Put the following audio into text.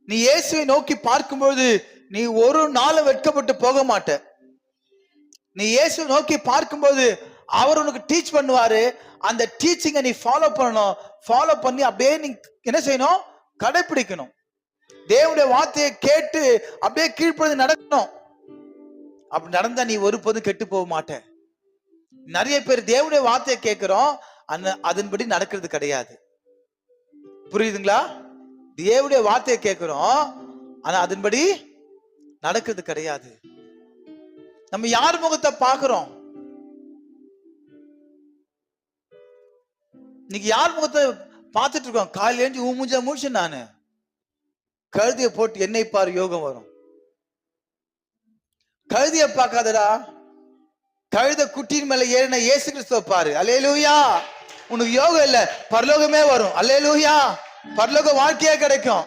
நீ இயேசுவை நோக்கி பார்க்கும்போது நீ ஒரு நாள் வெட்கப்பட்டு போக மாட்ட. நீ இயேசுவை நோக்கி பார்க்கும்போது அவர் உனக்கு டீச் பண்ணுவாரு. அந்த டீச்சிங்கை நீ ஃபாலோ பண்ணணும். ஃபாலோ பண்ணி அப்படியே நீ என்ன செய்யணும்? கடைபிடிக்கணும். தேவனுடைய வார்த்தையை கேட்டு அப்படியே கீழ்ப்படிந்து நடக்கணும். அப்படி நடந்தா நீ ஒருபோதும் கெட்டு போக மாட்ட. நிறைய பேர் தேவனுடைய வார்த்தையை கேட்கிறோம், அதன்படி நடக்கிறது கிடையாது. புரியுதுங்களா? தேவனுடைய வார்த்தையை கேட்கிறோம், ஆனா அதன்படி நடக்கிறது கிடையாது. நம்ம யார் முகத்தை பார்க்கிறோம்? இன்னைக்கு யார் முகத்தை பார்த்துட்டு இருக்கோம்? காலையில எழுந்து ஊமுஞ்சா மூச்சு நானு கழுதியை போட்டு என்னை பாரு யோகம் வரும். கழுதியை பார்க்காதடா, கழுத குட்டியின் மேல ஏறின இயேசு கிறிஸ்துவை பாரு. அல்லேலூயா. உனக்கு யோகம் இல்ல, பரலோகமே வரும். அல்லேலூயா. பரலோக வாழ்க்கையே கிடைக்கும்.